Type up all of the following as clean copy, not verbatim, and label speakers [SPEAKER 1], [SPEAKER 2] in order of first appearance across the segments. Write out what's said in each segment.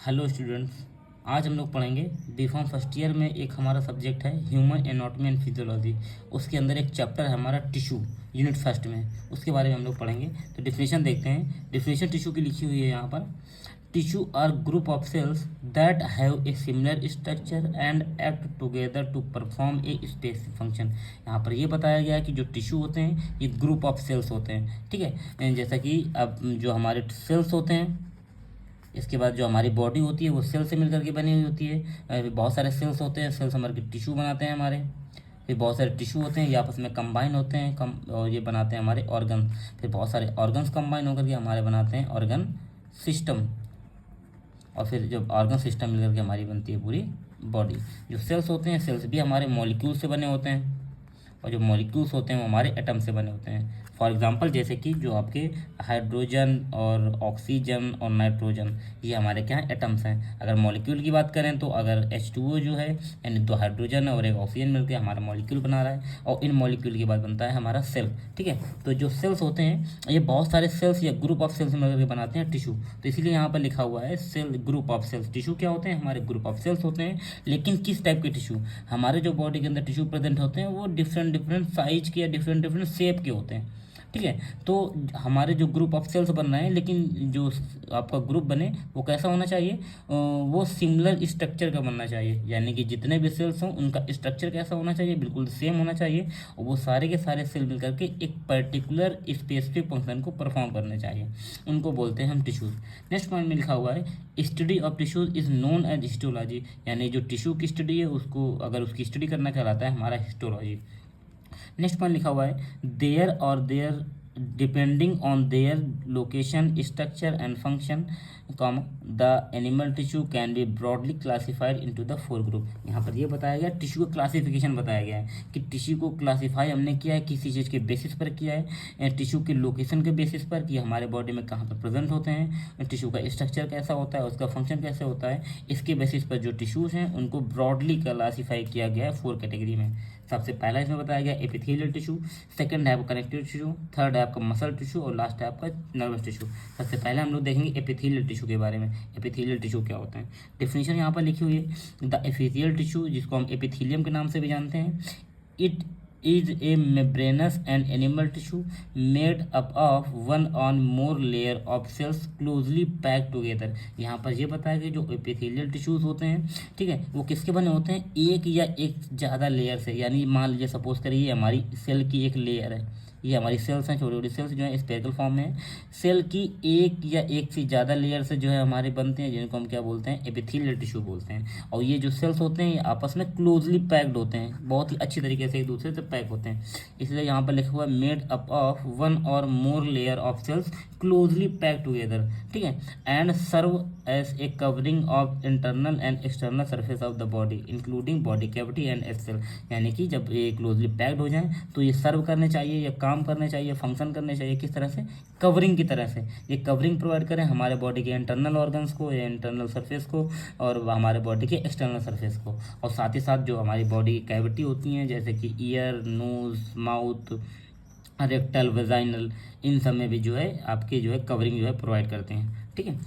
[SPEAKER 1] Hello students. आज हम लोग पढ़ेंगे बीफॉर्म फर्स्ट ईयर में एक हमारा सब्जेक्ट है ह्यूमन एनाटॉमी एंड फिजियोलॉजी। उसके अंदर एक चैप्टर है हमारा टिश्यू, यूनिट फर्स्ट में, उसके बारे में हम लोग पढ़ेंगे। तो डिफिनेशन देखते हैं। डिफिनेशन टिश्यू की लिखी हुई है यहाँ पर। Tissue are group of cells that have a similar structure and act together to perform a specific function. यहाँ पर ये बताया गया है कि जो टिश्यू होते हैं ये ग्रुप ऑफ सेल्स होते हैं, ठीक है। जैसा कि अब जो हमारे सेल्स होते हैं, इसके बाद जो हमारी बॉडी होती है वो सेल से मिलकर के बनी हुई होती है। फिर बहुत सारे सेल्स होते हैं, सेल्स हमारे टिश्यू बनाते हैं हमारे। फिर बहुत सारे टिश्यू होते हैं, ये आपस में कंबाइन होते हैं और ये बनाते हैं हमारे ऑर्गन। फिर बहुत सारे ऑर्गन्स कंबाइन होकर के हमारे बनाते हैं ऑर्गन सिस्टम। और फिर जब ऑर्गन सिस्टम मिलकर के हमारी बनती है पूरी बॉडी। जो सेल्स होते हैं, सेल्स भी हमारे मॉलिक्यूल से बने होते हैं, और जो मॉलिक्यूल्स होते हैं वो हमारे एटम से बने होते हैं। फॉर एग्जांपल जैसे कि जो आपके हाइड्रोजन और ऑक्सीजन और नाइट्रोजन, ये हमारे क्या हैं, एटम्स हैं। अगर मॉलिक्यूल की बात करें तो अगर H2O जो है, यानी दो हाइड्रोजन और एक ऑक्सीजन मिलकर हमारा मॉलिक्यूल बना रहा है, और इन मॉलिक्यूल के बाद बनता है हमारा सेल, ठीक है। तो जो सेल्स होते हैं ये बहुत सारे सेल्स या ग्रुप ऑफ सेल्स मिलकर के बनाते हैं टिश्यू। तो इसीलिए यहाँ पर लिखा हुआ है cell group of cells. Tissue क्या होते हैं, हमारे ग्रुप ऑफ सेल्स होते हैं। लेकिन किस टाइप के टिश्यू, हमारे जो बॉडी के अंदर टिश्यू प्रेजेंट होते हैं वो डिफरेंट डिफरेंट साइज के या डिफरेंट डिफरेंट शेप के होते हैं, ठीक है। तो हमारे जो ग्रुप ऑफ सेल्स बन रहे हैं, लेकिन जो आपका ग्रुप बने वो कैसा होना चाहिए, वो सिमिलर स्ट्रक्चर का बनना चाहिए। यानी कि जितने भी सेल्स हों उनका स्ट्रक्चर कैसा होना चाहिए, बिल्कुल सेम होना चाहिए, और वो सारे के सारे सेल मिलकर के एक पर्टिकुलर स्पेसिफिक फंक्शन को परफॉर्म करने चाहिए। उनको बोलते हैं हम टिश्यूज। नेक्स्ट पॉइंट में लिखा हुआ है study of tissues is known as histology. यानी जो टिश्यू की स्टडी है उसको अगर उसकी स्टडी करना कहलाता है हमारा हिस्टोलॉजी। नेक्स्ट पॉइंट लिखा हुआ है देयर और there depending on their location structure and function the animal tissue can be broadly classified into the four group. यहाँ पर ये बताया गया, टिश्यू का क्लासिफिकेशन बताया गया है कि टिश्यू को क्लासीफाई हमने किया है, किसी चीज़ के बेसिस पर किया है, टिश्यू के लोकेशन के बेसिस पर कि हमारे बॉडी में कहाँ पर प्रेजेंट होते हैं, टिश्यू का स्ट्रक्चर कैसा होता है, उसका फंक्शन कैसे होता है। इसके बेसिस पर जो टिश्यूज़ हैं उनको ब्रॉडली क्लासीफाई किया गया है फोर कैटेगरी में। सबसे पहला इसमें बताया गया एपिथेलियल टिश्यू, सेकंड है आपका कनेक्टिव टिश्यू, थर्ड है आपका मसल टिश्यू, और लास्ट है आपका नर्वस टिश्यू। सबसे पहले हम लोग देखेंगे एपिथेलियल टिश्यू के बारे में। एपिथेलियल टिश्यू क्या होता है, डेफिनेशन यहाँ पर लिखी हुई है द एपिथेलियल टिश्यू, जिसको हम एपिथेलियम के नाम से भी जानते हैं, it is a membranous and animal tissue made up of one or more layer of cells closely packed together। यहाँ पर ये बताया कि जो एपिथेलियल टिश्यूज होते हैं, ठीक है, वो किसके बने होते हैं, एक या एक ज़्यादा लेयर से। यानी मान लीजिए सपोज करिए हमारी सेल की एक लेयर है, ये हमारी सेल्स हैं, छोटी छोटी सेल्स जो है स्पेरिकल फॉर्म में है। सेल की एक या एक से ज़्यादा लेयर से जो है हमारे बनते हैं, जिनको हम क्या बोलते हैं, एपिथेलियल टिश्यू बोलते हैं। और ये जो सेल्स होते हैं ये आपस में क्लोजली पैक्ड होते हैं, बहुत ही अच्छी तरीके से एक दूसरे से पैक होते हैं। इसलिए यहाँ पर लिखा हुआ है made up of one or more layer of cells closely packed together, ठीक है, and serve as a covering of internal and external surface of the body including body cavity and axil. यानी कि जब ये क्लोजली पैक्ड हो जाए तो ये सर्व करने चाहिए या काम करने चाहिए, फंक्शन करने चाहिए, किस तरह से, कवरिंग की तरह से। ये कवरिंग प्रोवाइड करें हमारे बॉडी के इंटरनल ऑर्गन्स को या इंटरनल सरफेस को, और हमारे बॉडी के एक्सटर्नल सरफेस को। और साथ ही साथ जो हमारी बॉडी की कैविटी होती हैं, जैसे कि ear, nose, mouth, rectal, vaginal, इन सब में भी जो है आपके जो है कवरिंग जो है प्रोवाइड करते हैं, ठीक है।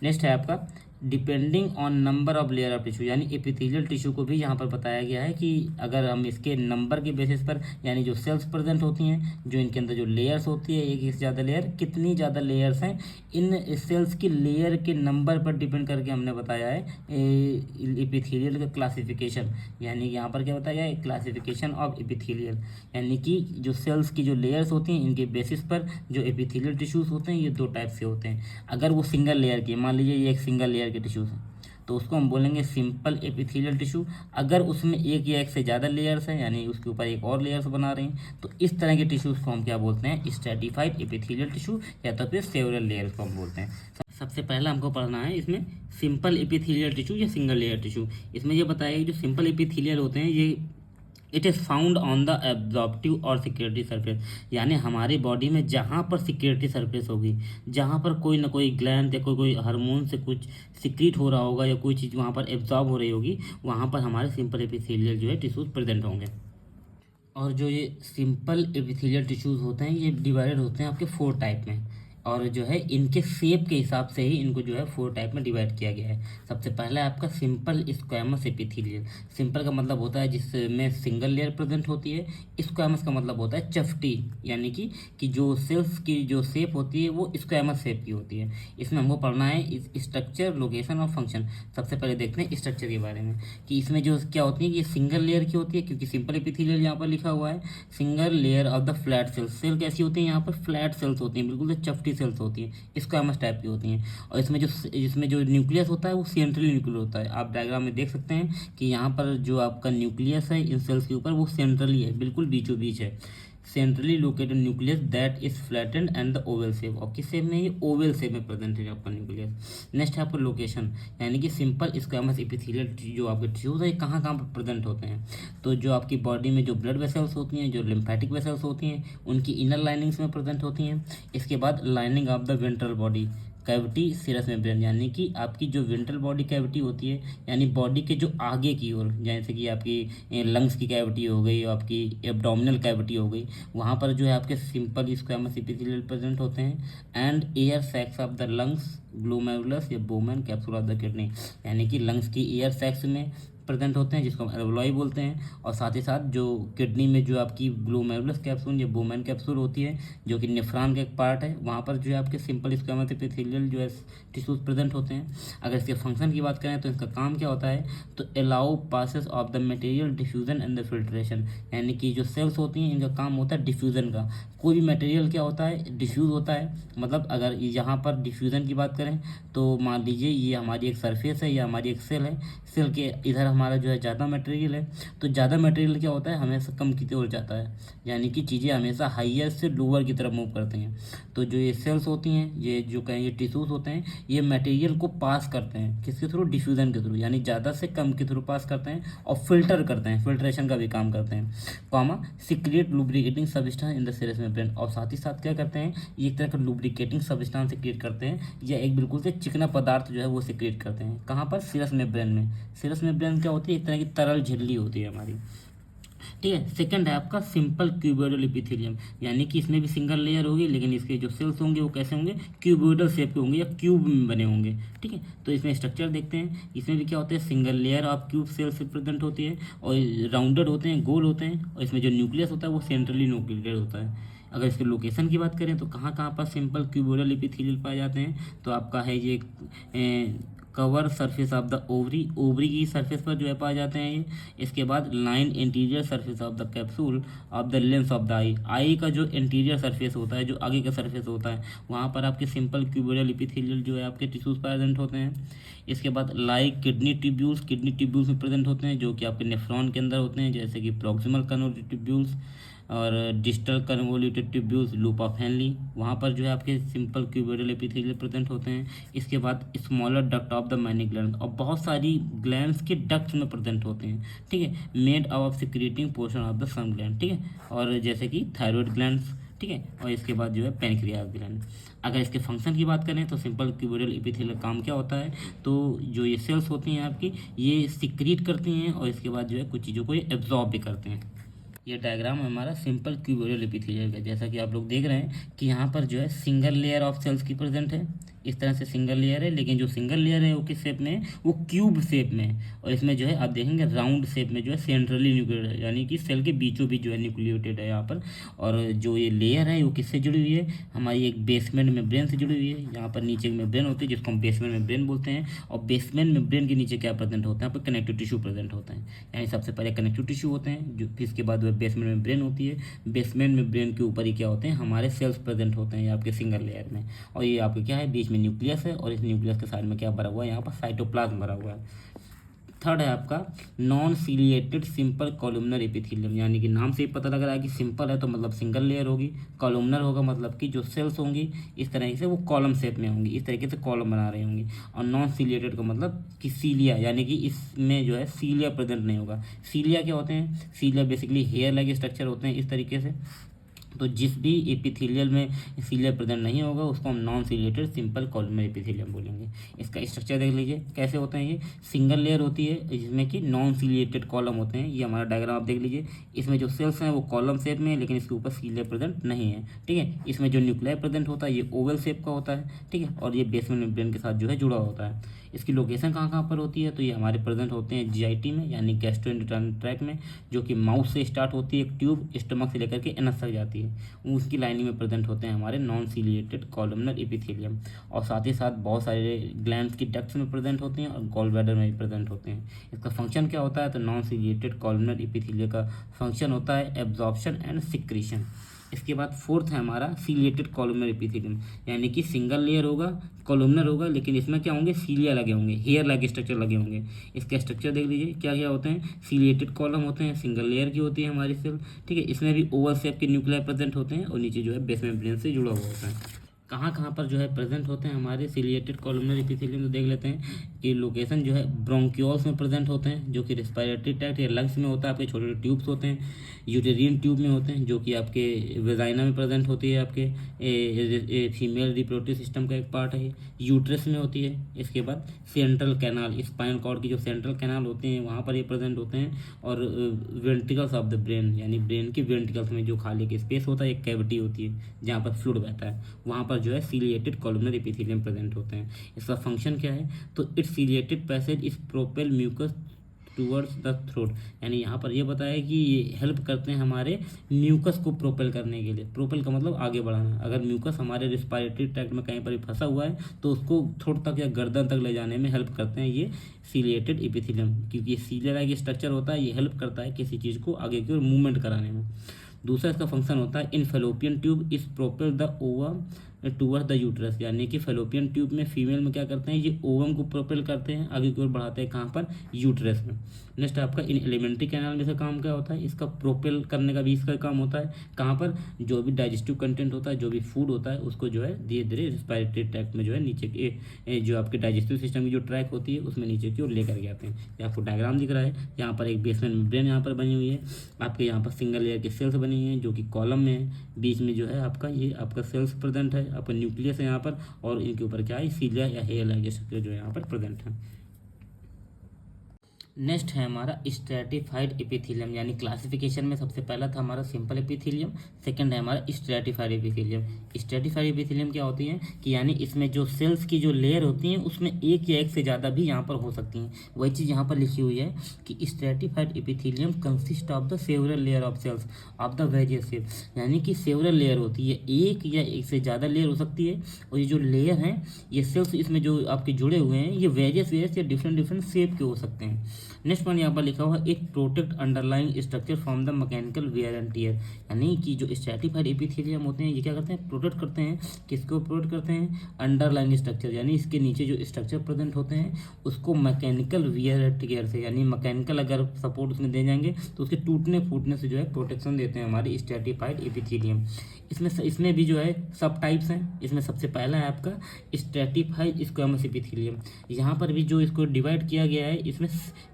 [SPEAKER 1] नेक्स्ट है आपका depending on number of layer of tissue. यानी एपिथेलियल टिश्यू को भी यहाँ पर बताया गया है कि अगर हम इसके नंबर के बेसिस पर, यानी जो सेल्स प्रेजेंट होती हैं, जो इनके अंदर जो लेयर्स होती है, एक से ज़्यादा लेयर, कितनी ज़्यादा लेयर्स हैं, इन सेल्स की लेयर के नंबर पर डिपेंड करके हमने बताया है एपिथेलियल का क्लासिफिकेशन। यानी यहाँ पर क्या बताया गया है, क्लासिफिकेशन ऑफ एपिथेलियल। यानी कि जो सेल्स की जो लेयर्स होती हैं इनके बेसिस पर जो एपिथेलियल टिश्यूज़ होते हैं ये दो टाइप से होते हैं। अगर वो सिंगल लेयर की, मान लीजिए ये एक सिंगल लेयर के टिश्यूज़ हैं, तो उसको हम बोलेंगे सिंपल एपिथेलियल टिश्यू। अगर उसमें एक या एक से ज़्यादा लेयर्स हैं, यानी उसके ऊपर एक और लेयर्स बना रही हैं, तो इस तरह के टिश्यूज़ को हम क्या बोलते हैं, स्ट्रैटिफाइड एपिथेलियल टिश्यू, या तो फिर सेवरल लेयर्स को हम बोलते हैं। सबसे पहला हमको पढ़ना है इसमें सिंपल एपिथेलियल टिश्यू या सिंगल लेयर टिश्यू। इसमें ये बताया कि जो सिंपल एपिथेलियल होते हैं ये it is found on the absorptive और सिक्योरिटी सरफेस। यानी हमारी बॉडी में जहाँ पर सिक्योरिटी सरफेस होगी, जहाँ पर कोई ना कोई ग्लैंड या कोई हार्मोन से कुछ सिक्रीट हो रहा होगा या कोई चीज़ वहाँ पर एब्जॉर्ब हो रही होगी, वहाँ पर हमारे सिंपल एपिथेलियल जो है टिश्यूज़ प्रेजेंट होंगे। और जो ये सिंपल एपिथेलियल टिश्यूज़ होते हैं ये डिवाइडेड होते हैं आपके फोर टाइप में। और जो है इनके शेप के हिसाब से ही इनको जो है 4 टाइप में डिवाइड किया गया है। सबसे पहला है आपका सिंपल स्क्वैमस एपिथेलियल। सिंपल का मतलब होता है जिसमें सिंगल लेयर प्रेजेंट होती है। स्क्वैमस का मतलब होता है चपटी, यानी कि जो सेल्स की जो शेप होती है वो स्क्वैमस शेप की होती है। इसमें हमको पढ़ना है स्ट्रक्चर, लोकेशन और फंक्शन। सबसे पहले देखते हैं स्ट्रक्चर के बारे में कि इसमें जो क्या होती है कि सिंगल लेयर की होती है, क्योंकि सिंपल एपिथेलियल यहाँ पर लिखा हुआ है। Single layer of the flat cells. Cell कैसी होती है यहाँ पर? फ्लैट सेल्स होती हैं, बिल्कुल चपटी सेल्स होती हैं, स्क्वैमस टाइप की होती हैं। और इसमें जो न्यूक्लियस होता है वो सेंट्रली न्यूक्लियर होता है। आप डायग्राम में देख सकते हैं कि यहाँ पर जो आपका न्यूक्लियस है इन सेल्स के ऊपर वो सेंट्रली है, बिल्कुल बीचों बीच है। Centrally located nucleus that is flattened and the Oval shape. और किस शेप में? ये ओवल शेप में प्रेजेंट है आपका न्यूक्लियस। नेक्स्ट है आपका लोकेशन, यानी कि सिंपल स्क्वैमस एपिथेलियल जो आपके टिश्यूज है कहाँ कहाँ पर प्रेजेंट होते हैं। तो जो आपकी बॉडी में जो ब्लड वेसल्स होती हैं, जो लिम्फेटिक वेसल्स होती हैं, उनकी इनर लाइनिंग्स में प्रेजेंट होती हैं। इसके बाद lining of the ventral body cavity serous membrane, यानी कि आपकी जो वेंट्रल बॉडी कैविटी होती है, यानी बॉडी के जो आगे की ओर, जैसे कि आपकी लंग्स की कैविटी हो गई, आपकी एब्डोमिनल कैविटी हो गई, वहाँ पर जो है आपके सिंपल स्क्वैमस एपिथेलियल प्रेजेंट होते हैं। And air sacs of the lungs glomerulus या Bowman capsule of the kidney, यानी कि लंग्स की एयर सैक्स में प्रेजेंट होते हैं जिसको हम एल्वोलाई बोलते हैं। और साथ ही साथ जो किडनी में जो आपकी ग्लोमेरुलस कैप्सूल या बोमन कैप्सूल होती है जो कि नेफ्रॉन का एक पार्ट है, वहाँ पर जो है आपके सिंपल स्क्वैमस एपिथेलियल जो है टिश्यूज प्रेजेंट होते हैं। अगर इसके फंक्शन की बात करें तो इसका काम क्या होता है? तो allow passes of the material diffusion and the filtration, यानी कि जो सेल्स होती हैं इनका काम होता है डिफ्यूज़न का। कोई भी मटेरियल क्या होता है? डिफ्यूज़ होता है। मतलब अगर यहाँ पर डिफ्यूज़न की बात करें तो मान लीजिए ये हमारी एक सरफेस है या हमारी एक सेल है, सेल के इधर हमारा जो है ज़्यादा मटेरियल है, तो ज़्यादा मटेरियल क्या होता है? हमेशा कम की ओर जाता है, यानी कि चीज़ें हमेशा हाइयर से लोअर की तरफ मूव करती हैं। तो जो ये सेल्स होती हैं, ये जो कहें ये टिश्यूज़ होते हैं, ये मटेरियल को पास करते हैं किसके थ्रू? डिफ्यूज़न के थ्रू, यानी ज़्यादा से कम के थ्रू पास करते हैं और फिल्टर करते हैं, फिल्ट्रेशन का भी काम करते हैं। Comma secrete lubricating substance in the serous membrane, और साथ ही साथ क्या करते हैं? ये एक तरह का लुब्रिकेटिंग सब्सटेंस सीक्रेट करते हैं या एक बिल्कुल से चिकना पदार्थ जो है वो सीक्रेट करते हैं। कहाँ पर? सीरस मेम्ब्रेन में। सीरस मेम्ब्रेन क्या होती है? एक तरह की तरल झिल्ली होती है हमारी, ठीक है। सेकंड है आपका सिंपल क्यूबोइडल एपिथेलियम, यानी कि इसमें भी सिंगल लेयर होगी, लेकिन इसके जो सेल्स होंगे वो कैसे होंगे? क्यूबोइडल शेप के होंगे या क्यूब में बने होंगे, ठीक है। तो इसमें स्ट्रक्चर देखते हैं, इसमें भी क्या होता है? Single layer of cube cells present होती है और राउंडेड होते हैं, गोल होते हैं, और इसमें जो न्यूक्लियस होता है वो सेंट्रली न्यूक्लियेटेड होता है। अगर इसके लोकेशन की बात करें तो कहाँ कहाँ पर सिंपल क्यूबोइडल एपिथेलियल पाए जाते हैं, तो आपका है ये cover surface of the ovary, ovary की सरफेस पर जो है पाए जाते हैं ये। इसके बाद line interior surface of the capsule of the lens of the eye, eye का जो इंटीरियर सरफेस होता है, जो आगे का सरफेस होता है, वहाँ पर आपके सिंपल क्यूबोइडल एपिथेलियल जो है आपके टिश्यूज प्रेजेंट होते हैं। इसके बाद like kidney tubules, kidney tubules में प्रेजेंट होते हैं जो कि आपके नेफ्रॉन के अंदर होते हैं, जैसे कि प्रॉक्सिमल कन्वोल्यूटेड ट्यूब्यूल्स और distal convoluted tubules, loop of Henley, वहाँ पर जो है आपके सिंपल क्यूबोइडल एपिथेलियल प्रेजेंट होते हैं। इसके बाद smaller duct of the many gland, और बहुत सारी ग्लैंड्स के डक्ट्स में प्रेजेंट होते हैं, ठीक है, made of secreting portion of the some gland, ठीक है, और जैसे कि थायराइड ग्लैंड्स, ठीक है, और इसके बाद जो है पैनक्रियाज ग्लैंड। अगर इसके फंक्शन की बात करें तो सिंपल क्यूबोइडल एपिथेलियल काम क्या होता है? तो जो ये सेल्स होती हैं आपकी, ये सिक्रीट करती हैं और इसके बाद जो है कुछ चीज़ों को ये एब्जॉर्ब भी करते हैं। ये डायग्राम हमारा सिंपल क्यूबोइडल एपिथेलियल का, जैसा कि आप लोग देख रहे हैं कि यहाँ पर जो है सिंगल लेयर ऑफ सेल्स की प्रेजेंट है, इस तरह से सिंगल लेयर है, लेकिन जो सिंगल लेयर है वो किस शेप में है? वो क्यूब शेप में है, और इसमें जो है आप देखेंगे राउंड शेप में जो है सेंट्रली न्यूक्लिएटेड है, यानी कि सेल के बीचों बीच जो है न्यूक्लिएटेड है यहाँ पर। और जो ये लेयर है वो किससे जुड़ी हुई है? हमारी एक बेसमेंट मेम्ब्रेन से जुड़ी हुई है। यहाँ पर नीचे एक मेम्ब्रेन होती है जिसको हम बेसमेंट मेम्ब्रेन बोलते हैं, और बेसमेंट मेम्ब्रेन के नीचे क्या प्रेजेंट होता है? यहाँ पर कनेक्टिव टिश्यू प्रेजेंट होता है, यानी सबसे पहले कनेक्टिव टिश्यू होते हैं, जो फिर इसके बाद वह बेसमेंट मेम्ब्रेन होती है। बेसमेंट मेम्ब्रेन के ऊपर ही क्या होते हैं? हमारे सेल्स प्रेजेंट होते हैं आपके सिंगल लेयर में, और ये आपके क्या है? बीच में न्यूक्लियस है, और इस न्यूक्लियस के साइड में क्या भरा हुआ है? यहाँ पर साइटोप्लाज्म भरा हुआ है। थर्ड है आपका non ciliated simple columnar epithelium, यानी कि नाम से ही पता लग रहा है कि सिंपल है तो मतलब सिंगल लेयर होगी, कॉलुमनर होगा मतलब कि जो सेल्स होंगी इस तरह से वो कॉलम शेप में होंगी, इस तरीके से कॉलम बना रही होंगी। और नॉन सीलिएटेड का मतलब कि सीलिया, यानी कि इसमें जो है सीलिया प्रेजेंट नहीं होगा। सीलिया क्या होते हैं? सीलिया बेसिकली हेयर लाइक स्ट्रक्चर होते हैं इस तरीके से, तो जिस भी एपिथेलियल में सीलिया प्रेजेंट नहीं होगा उसको हम non ciliated simple columnar epithelium बोलेंगे। इसका स्ट्रक्चर देख लीजिए कैसे होते हैं। ये सिंगल लेयर होती है जिसमें कि नॉन सीलिएटेड कॉलम होते हैं। ये हमारा डायग्राम आप देख लीजिए, इसमें जो सेल्स हैं वो कॉलम शेप में है लेकिन इसके ऊपर सीलिया प्रेजेंट नहीं है, ठीक है। इसमें जो न्यूक्लियर प्रेजेंट होता है ये ओवल शेप का होता है, ठीक है, और ये बेसमेंट मेम्ब्रेन के साथ जो है जुड़ा होता है। इसकी लोकेशन कहाँ कहाँ पर होती है, तो ये हमारे प्रेजेंट होते हैं जीआईटी में यानी गैस्ट्रोइंटेस्टाइनल ट्रैक्ट में, जो कि माउथ से स्टार्ट होती है एक ट्यूब स्टमक से लेकर के एनस तक जाती है। उसकी लाइनिंग में प्रेजेंट होते हैं हमारे नॉन सीलिएटेड कॉलमनर एपिथेलियम, और साथ ही साथ बहुत सारे ग्लैंड्स की डक्ट्स में प्रेजेंट होते हैं और गॉल ब्लैडर में भी प्रेजेंट होते हैं। इसका फंक्शन क्या होता है, तो नॉन सीलिएटेड कॉलमनर एपिथेलियम का फंक्शन होता है एब्जॉर्प्शन एंड सिक्रीशन। इसके बाद फोर्थ है हमारा सीलिएटेड कॉलमनर एपिथेलियम, यानी कि सिंगल लेयर होगा, कॉलमनर होगा, लेकिन इसमें क्या होंगे, सीलिया लगे होंगे, हेयर लाइक स्ट्रक्चर लगे होंगे। इसका स्ट्रक्चर देख लीजिए क्या क्या होते हैं। सीलिएटेड कॉलम होते हैं, सिंगल लेयर की होती है हमारी सेल, ठीक है। इसमें भी ओवल शेप के न्यूक्लियर प्रेजेंट होते हैं और नीचे जो है बेस मेम्ब्रेन से जुड़ा हुआ होता है। कहाँ कहाँ पर जो है प्रेजेंट होते हैं हमारे सीलिएटेड कॉलमनर एपिथेलियम, तो देख लेते हैं कि लोकेशन जो है ब्रोंक्यूल्स में प्रेजेंट होते हैं, जो कि रेस्पिरेटरी ट्रैक्ट या लंग्स में होता है, आपके छोटे छोटे ट्यूब्स होते हैं। यूटेरियन ट्यूब में होते हैं, जो कि आपके वेजाइना में प्रेजेंट होती है, आपके फीमेल रिप्रोडक्टिव सिस्टम का एक पार्ट है। यूट्रस में होती है। इसके बाद सेंट्रल कैनाल, स्पाइनल कॉर्ड की जो सेंट्रल कैनाल होते हैं वहाँ पर ये प्रेजेंट होते हैं। और वेंट्रिकल्स ऑफ द ब्रेन, यानी ब्रेन की वेंट्रिकल्स में जो खाली की स्पेस होता है, एक कैविटी होती है जहाँ पर फ्लूइड बहता है, वहाँ पर जो है सीलिएटेड कॉलमनर एपिथेलियम प्रेजेंट होते हैं। इसका फंक्शन क्या है, तो its ciliated passage is propel mucus towards the throat, यानी यहाँ पर ये बताया कि ये हेल्प करते हैं हमारे म्यूकस को प्रोपेल करने के लिए। प्रोपेल का मतलब आगे बढ़ाना। अगर म्यूकस हमारे रिस्पायरेटरी ट्रैक्ट में कहीं पर भी फंसा हुआ है तो उसको थ्रोट तक या गर्दन तक ले जाने में हेल्प करते हैं ये सीलिएटेड एपिथेलियम, क्योंकि सीलिया लाइक स्ट्रक्चर होता है, ये हेल्प करता है किसी चीज़ को आगे की ओर मूवमेंट कराने में। दूसरा इसका फंक्शन होता है in fallopian tube is propel the ovum toward the uterus, यानी कि फेलोपियन ट्यूब में फीमेल में क्या करते हैं, ये ओवम को प्रोपेल करते हैं, आगे की ओर बढ़ाते हैं कहाँ पर, यूट्रस में। नेक्स्ट आपका इन एलिमेंट्री कैनाल में से काम क्या होता है, इसका प्रोपेल करने का भी इसका काम होता है कहाँ पर, जो भी डाइजेस्टिव कंटेंट होता है, जो भी फूड होता है, उसको जो है धीरे धीरे रिस्पायरेटरी ट्रैक्ट में जो है नीचे के जो आपके डाइजेस्टिव सिस्टम की जो ट्रैक होती है उसमें नीचे की ओर लेकर के आते हैं। ये आपको डायग्राम दिख रहा है, यहाँ पर एक बेसमेंट मेम्ब्रेन यहाँ पर बनी हुई है, आपके यहाँ पर सिंगल लेयर की सेल्स बनी हुई हैं जो कि कॉलम में है, बीच में जो है आपका ये आपका सेल्स प्रेजेंट है, आपका न्यूक्लियस है यहाँ पर, और इनके ऊपर क्या है, सीलिया या हेयर लाइक स्ट्रक्चर जो है यहाँ पर प्रेजेंट है। नेक्स्ट है हमारा स्ट्रैटिफाइड एपिथेलियम, यानी क्लासिफिकेशन में सबसे पहला था हमारा सिंपल एपिथेलियम, सेकंड है हमारा स्ट्रैटिफाइड एपिथेलियम। स्ट्रैटिफाइड एपिथेलियम क्या होती है कि यानी इसमें जो सेल्स की जो लेयर होती हैं उसमें एक या एक से ज़्यादा भी यहाँ पर हो सकती हैं। वही चीज़ यहाँ पर लिखी हुई है कि stratified epithelium consist of the several layer of cells of the various shape, यानी कि सेवरल लेयर होती है, एक या एक से ज़्यादा लेयर हो सकती है, और ये जो लेयर हैं ये सेल्स इसमें जो आपके जुड़े हुए हैं ये वेरियस या डिफरेंट डिफरेंट शेप के हो सकते हैं। नेक्स्ट वन यहाँ पर लिखा हुआ it protect underlying structure from the mechanical wear and tear, यानी कि जो स्ट्रैटिफाइड एपिथेलियम होते हैं ये क्या करते हैं, प्रोटेक्ट करते हैं, किसको प्रोटेक्ट करते हैं, अंडरलाइंग स्ट्रक्चर, यानी इसके नीचे जो स्ट्रक्चर प्रेजेंट होते हैं उसको मैकेनिकल वेयर एंड टियर से, यानी मैकेनिकल अगर सपोर्ट उसमें दे जाएंगे तो उसके टूटने फूटने से जो है प्रोटेक्शन देते हैं हमारे स्ट्रैटिफाइड एपिथेलियम। इसमें भी जो है सब टाइप्स हैं। इसमें सबसे पहला है आपका स्ट्रैटिफाइड स्क्वैमस एपिथेलियम। यहाँ पर भी जो इसको डिवाइड किया गया है, इसमें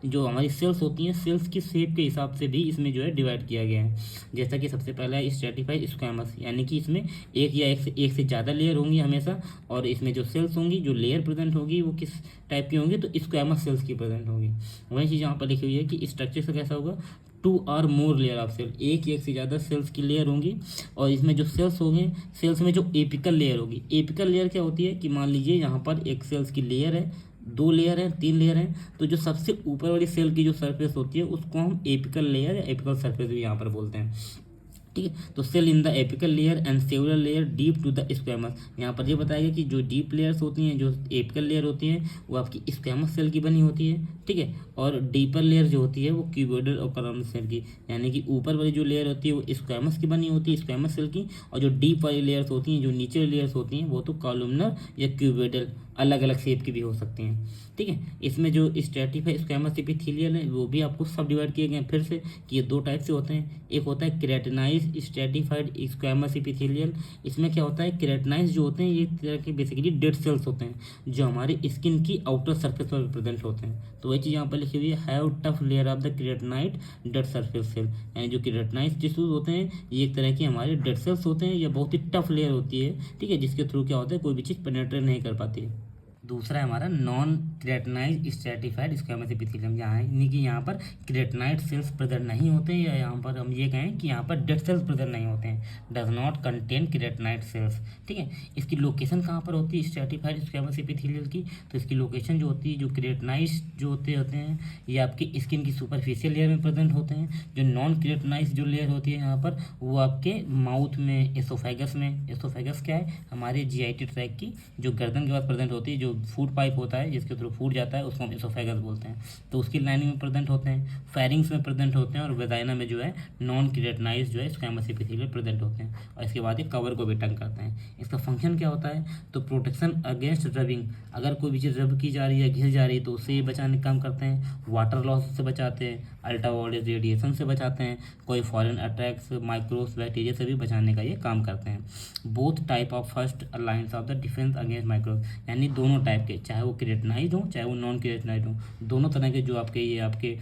[SPEAKER 1] जो हमारी सेल्स होती हैं सेल्स की शेप के हिसाब से भी इसमें जो है डिवाइड किया गया है। जैसा कि सबसे पहला है स्ट्रैटिफाइड स्क्वैमस, यानी कि इसमें एक या एक से ज़्यादा लेयर होंगी हमेशा, और इसमें जो सेल्स होंगी, जो लेयर प्रेजेंट होगी वो किस टाइप की होंगी, तो स्क्वैमस सेल्स की प्रेजेंट होगी। वही चीज़ यहाँ पर लिखी हुई है कि स्ट्रक्चर से कैसा होगा, 2 और मोर लेयर ऑफ सेल, एक या एक से ज़्यादा सेल्स की लेयर होंगी, और इसमें जो सेल्स होंगे सेल्स में जो एपिकल लेयर होगी, एपिकल लेयर क्या होती है कि मान लीजिए यहाँ पर एक सेल्स की लेयर है, 2 लेयर हैं, 3 लेयर हैं, तो जो सबसे ऊपर वाली सेल की जो सरफेस होती है उसको हम एपिकल लेयर या एपिकल सरफेस भी यहाँ पर बोलते हैं, ठीक है। तो cell in the apical layer and several layer deep to the squamous, यहाँ पर ये बताया कि जो डीप लेयर्स होती हैं, जो एपिकल लेयर होती हैं वो आपकी स्क्वैमस सेल की बनी होती है, ठीक है, और डीपर लेयर जो होती है वो क्यूबोइडल और कॉलमनर सेल की, यानी कि ऊपर वाली जो लेयर होती है वो स्क्वैमस की बनी होती है, स्क्वैमस सेल की, और जो डीप वाली लेयर्स होती हैं, जो नीचे वाली लेयर्स होती हैं वो तो कॉलमनर या क्यूबोइडल अलग अलग शेप की भी हो सकती हैं। ठीक है, इसमें जो स्ट्रैटिफाइड स्क्वैमस एपिथेलियल है वो भी आपको सब डिवाइड किए गए हैं फिर से कि ये दो टाइप से होते हैं। एक होता है केराटिनाइज स्ट्रैटिफाइड स्क्वैमस एपिथेलियल। इसमें क्या होता है, केराटिनाइज जो होते हैं ये तरह के बेसिकली डेड सेल्स होते हैं जो हमारे स्किन की आउटर सरफेस पर प्रेजेंट होते हैं। तो वही चीज़ यहाँ पर लिखी हुई है, have tough layer of the keratinized dead surface cell, यानी जो केराटिनाइज टिश्यूज होते हैं ये एक तरह के हमारे डेड सेल्स होते हैं, या बहुत ही टफ लेयर होती है। ठीक है, जिसके थ्रू क्या होता है कोई भी चीज़ पेनेट्रेट नहीं कर पाती है। दूसरा है हमारा नॉन क्रेटनाइज स्ट्रैटिफाइड स्क्वैमस एपिथेलियम, यहाँ यानी कि यहाँ पर क्रेटनाइड सेल्स प्रेजेंट नहीं होते हैं, या यहाँ पर हम ये कहें कि यहाँ पर डेड सेल्स प्रेजेंट नहीं होते हैं, डज नॉट कंटेन क्रेटनाइड सेल्स। ठीक है, इसकी लोकेशन कहाँ पर होती है स्ट्रैटिफाइड स्क्वैमस एपिथेलियल की, तो इसकी लोकेशन जो होती है, जो क्रेटनाइज जो होते हैं ये आपकी स्किन की सुपरफिशियल लेयर में प्रेजेंट होते हैं। जो नॉन क्रेटनाइज जो लेयर होती है यहाँ पर वो आपके माउथ में, एसोफेगस में। एसोफेगस क्या है, हमारे जीआईटी ट्रैक की जो गर्दन के पास प्रेजेंट होती है, जो फूड पाइप होता है जिसके थ्रू फूड जाता है उसको हम एसोफेगस बोलते हैं, तो उसकी लाइनिंग में प्रेजेंट होते हैं। फेरिंग्स में प्रेजेंट होते हैं, और वेजाइना में जो है नॉन केराटिनाइज जो है स्क्वैमस एपिथेलियल प्रेजेंट होते हैं। और इसके बाद ये कवर को भी टंग करते हैं। इसका फंक्शन क्या होता है, तो प्रोटेक्शन अगेंस्ट रबिंग, अगर कोई भी चीज़ रब की जा रही है, घिस जा रही है तो उससे ये बचाने का काम करते हैं। वाटर लॉस से बचाते हैं, अल्ट्रावायलेट रेडिएशन से बचाते हैं, कोई फॉरेन अटैक्स, माइक्रोब्स, बैक्टीरिया से भी बचाने का ये काम करते हैं। Both type of first lines of the defence against microbe, यानी दोनों टाइप के, चाहे वो क्रेटनाइज हो चाहे वो नॉन क्रेटनाइज हो, दोनों तरह के जो आपके ये आपके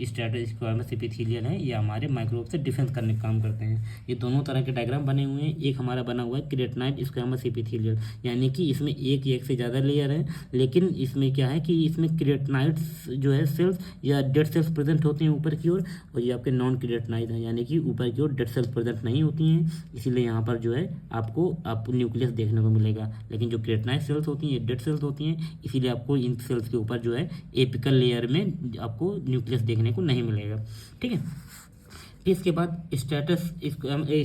[SPEAKER 1] स्ट्रैटिफाइड स्क्वैमस एपिथेलियल हैं ये हमारे माइक्रोब से डिफेंस करने का काम करते हैं। ये दोनों तरह के डायग्राम बने हुए हैं। एक हमारा बना हुआ है क्रेटनाइड स्क्वैमस एपिथेलियल, यानी कि इसमें एक से ज़्यादा लेयर है, लेकिन इसमें क्या है कि इसमें क्रेटनाइड्स जो है सेल्स या डेड सेल्स प्रेजेंट होते हैं ऊपर की ओर, और ये आपके नॉन क्रेटनाइड हैं यानी कि ऊपर की ओर डेड सेल्स प्रेजेंट नहीं होती हैं, इसीलिए यहाँ पर जो है आपको न्यूक्लियस देखने को मिलेगा। लेकिन जो क्रेटनाइड सेल्स होती हैं ये डेड सेल्स होती हैं, इसीलिए आपको इन सेल्स के ऊपर जो है एपिकल लेयर में आपको न्यूक्लियस देखने को नहीं मिलेगा। ठीक है, फिर इसके बाद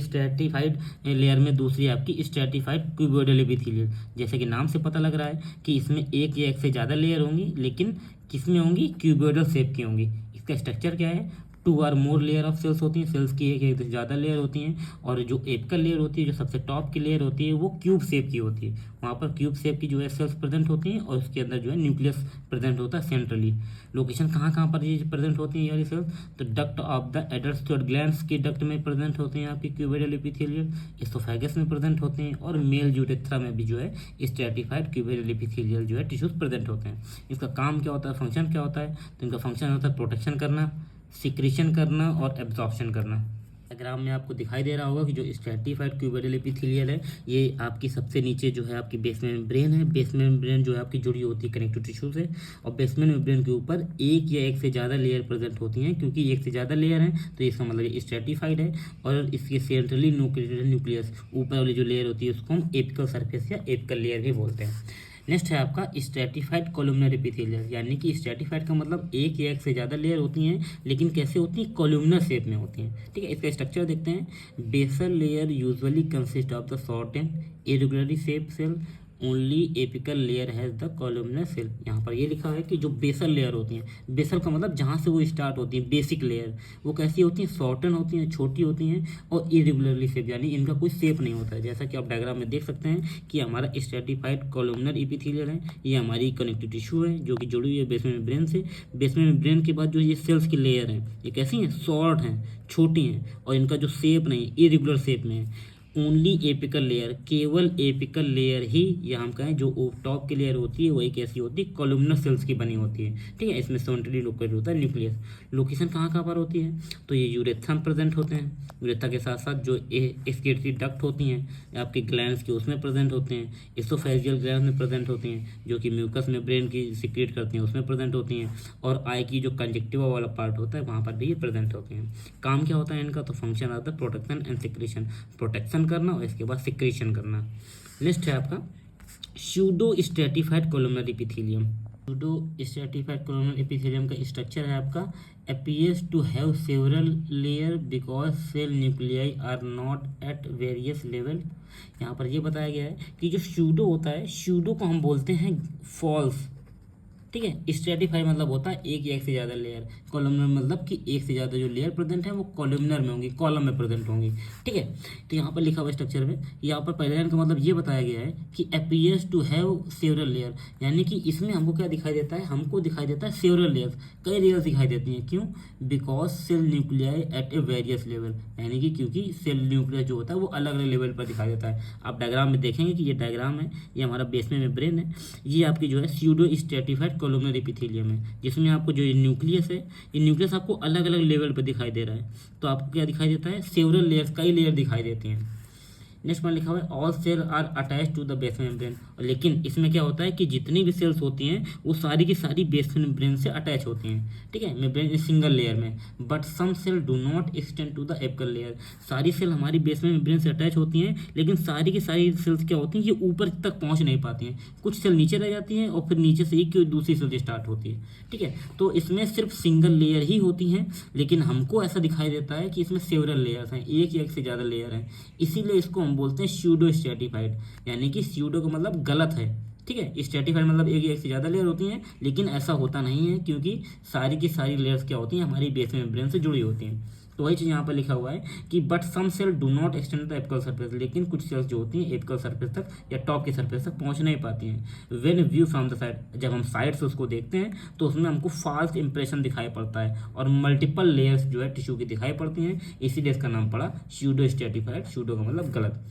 [SPEAKER 1] स्ट्रैटिफाइड लेयर में दूसरी आपकी स्ट्रैटिफाइड क्यूबोइडल एपिथेलियल, जैसे कि नाम से पता लग रहा है कि इसमें एक या एक से ज़्यादा लेयर होंगी, लेकिन किस में होंगी, क्यूबोइडल शेप की होंगी। इसका स्ट्रक्चर क्या है, 2 और मोर लेयर ऑफ सेल्स होती हैं, सेल्स की एक से ज़्यादा लेयर होती हैं, और जो एपिकल लेयर होती है, जो सबसे टॉप की लेयर होती है वो क्यूब शेप की होती है। वहाँ पर क्यूब शेप की जो है सेल्स प्रेजेंट होती हैं, और उसके अंदर जो है न्यूक्लियस प्रेजेंट होता है सेंट्रली। लोकेशन कहाँ पर ये प्रेजेंट होती हैं ये सेल्स, तो duct of the adult glands के डक्ट में प्रेजेंट होते हैं आपके क्यूबोइडल एपिथेलियल, एसोफेगस में प्रेजेंट होते हैं, और मेल यूरेथ्रा में भी जो है स्ट्रैटिफाइड क्यूबोइडल एपिथेलियल जो है टिश्यूज प्रेजेंट होते हैं। इसका काम क्या होता है, फंक्शन क्या होता है, तो इनका फंक्शन होता है प्रोटेक्शन करना, सिक्रीशन करना और एब्जॉर्प्शन करना। डायग्राम में आपको दिखाई दे रहा होगा कि जो स्ट्रैटिफाइड क्यूबोइडल एपिथेलियल है ये आपकी सबसे नीचे जो है आपकी बेसमेंट मेम्ब्रेन है। बेसमेंट मेम्ब्रेन जो है आपकी जुड़ी होती है कनेक्टिव टिश्यू से, और बेसमेंट मेम्ब्रेन के ऊपर एक या एक से ज़्यादा लेयर प्रेजेंट होती हैं। क्योंकि एक से ज़्यादा लेयर है तो इसका मतलब स्ट्रैटिफाइड है, और इसके सेंट्रली न्यूक्लियस ऊपर वाली जो लेयर होती है उसको हम एपिकल सरफेस या एपिकल लेयर भी बोलते हैं। नेक्स्ट है आपका स्ट्रैटिफाइड कॉलमनर एपिथेलियल, यानी कि स्ट्रैटिफाइड का मतलब एक या एक से ज़्यादा लेयर होती हैं, लेकिन कैसे होती हैं, कॉलमनर शेप में होती हैं। ठीक है, इसका स्ट्रक्चर देखते हैं। Basal layer usually consist of the short and irregularly shape cell, only apical layer has the columnar cell. यहाँ पर ये लिखा है कि जो बेसल लेयर होती हैं, बेसल का मतलब जहाँ से वो स्टार्ट होती है, बेसिक लेयर, वो कैसी होती हैं, शॉर्टन होती हैं, छोटी होती हैं, और इरेगुलरली शेप, यानी इनका कोई शेप नहीं होता है। जैसा कि आप डायग्राम में देख सकते हैं कि हमारा स्ट्रैटिफाइड कॉलमनर एपिथेलियल है, ये हमारी कनेक्टिव टिश्यू है जो कि जुड़ी हुई है बेसमेंट मेम्ब्रेन से। बेसमेंट मेम्ब्रेन के बाद जो ये सेल्स की लेयर हैं ये कैसी हैं, शॉर्ट हैं, छोटी हैं, और इनका जो शेप नहीं, इरेगुलर शेप में है। ओनली एपिकल लेयर, केवल एपिकल लेयर ही, या हम कहें जो टॉप की लेयर होती है वही कैसी होती है, कॉलमनर सेल्स की बनी होती है। ठीक है, इसमें सेंट्रली लोकेटेड होता है न्यूक्लियस। लोकेशन कहाँ पर होती है, तो ये यूरेथ्रा में प्रेजेंट होते हैं। यूरेथ्रा के साथ साथ जो एक्सक्रीटरी डक्ट होती हैं आपके ग्लैंड्स की उसमें प्रेजेंट होते हैं। एसोफेजियल ग्लैंड्स में प्रेजेंट होती हैं जो कि म्यूकस मेम्ब्रेन की सिक्रेट करती हैं, उसमें प्रेजेंट होती हैं। और आई की जो कंजक्टिवा वाला पार्ट होता है वहाँ पर भी ये प्रेजेंट होते हैं। काम क्या होता है इनका, तो फंक्शन आता है प्रोटेक्शन एंड सिक्रेशन, प्रोटेक्शन करना और इसके बाद सिक्रेशन करना। नेक्स्ट है आपका pseudo stratified columnar epithelium. Pseudo stratified columnar epithelium का स्ट्रक्चर है आपका appears to have several layer because cell nuclei are not at various level। यहाँ पर ये बताया गया है कि जो स्यूडो होता है, स्यूडो को हम बोलते हैं फॉल्स। ठीक है। स्ट्रेटिफाई मतलब होता है एक या एक से ज़्यादा लेयर, कॉलमनर मतलब कि एक से ज़्यादा जो लेयर प्रेजेंट है वो कॉलमनर में होंगी, कॉलम में प्रेजेंट होंगी, ठीक है। तो यहाँ पर लिखा हुआ स्ट्रक्चर में, यहाँ पर पहले लाइन का मतलब ये बताया गया है कि appears to have several layer, यानी कि इसमें हमको क्या दिखाई देता है, हमको दिखाई देता है सेवरल लेयर्स, कई लेयर्स दिखाई देती हैं। क्यों? Because cell nuclei at a various level, यानी कि क्योंकि सेल न्यूक्लियस जो होता है वो अलग अलग लेवल पर दिखाई देता है। आप डायग्राम में देखेंगे कि ये डायग्राम है, ये हमारा बेसमेंट मेम्ब्रेन है, ये आपकी जो है स्यूडो स्ट्रेटिफाइड कोलुमनर एपिथेलियम है, जिसमें आपको जो ये न्यूक्लियस है, ये न्यूक्लियस आपको अलग अलग लेवल पर दिखाई दे रहा है। तो आपको क्या दिखाई देता है, सेवरल लेयर्स, कई लेयर दिखाई देती हैं। नेक्स्ट में लिखा हुआ है all cell are attach to the basement membrane, लेकिन इसमें क्या होता है कि जितनी भी सेल्स होती हैं वो सारी की सारी बेसमेंट मेम्ब्रेन से अटैच होती हैं, ठीक है, मेम्ब्रेन सिंगल लेयर में। But some cell do not extend to the apical layer, सारी सेल हमारी बेसमेंट मेम्ब्रेन से अटैच होती हैं, लेकिन सारी की सारी सेल्स क्या होती हैं, ये ऊपर तक पहुंच नहीं पाती हैं, कुछ सेल नीचे रह जाती हैं और फिर नीचे से एक दूसरी सेल स्टार्ट होती है, ठीक है। तो इसमें सिर्फ सिंगल लेयर ही होती हैं, लेकिन हमको ऐसा दिखाई देता है कि इसमें सेवरल लेयर्स हैं, एक या एक से ज़्यादा लेयर हैं, इसीलिए इसको हम बोलते हैं स्यूडो स्ट्रेटिफाइड, यानी कि स्यूडो का मतलब गलत है, ठीक है। स्ट्रेटिफाइड मतलब एक या एक से ज़्यादा लेयर होती हैं, लेकिन ऐसा होता नहीं है, क्योंकि सारी की सारी लेयर्स क्या होती हैं, हमारी बेसमेंट मेम्ब्रेन से जुड़ी होती हैं। तो वही चीज़ यहाँ पर लिखा हुआ है कि but some cell do not extend the apical surface, लेकिन कुछ सेल्स जो होती हैं एपिकल सरफेस तक या टॉप की सरफेस तक पहुँच नहीं पाती हैं। When view from the side, जब हम साइड से उसको देखते हैं तो उसमें हमको फाल्स इंप्रेशन दिखाई पड़ता है और मल्टीपल लेयर्स जो है टिश्यू की दिखाई पड़ती हैं, इसीलिए इसका नाम पड़ा स्यूडो स्ट्रेटिफाइड, स्यूडो का मतलब गलत।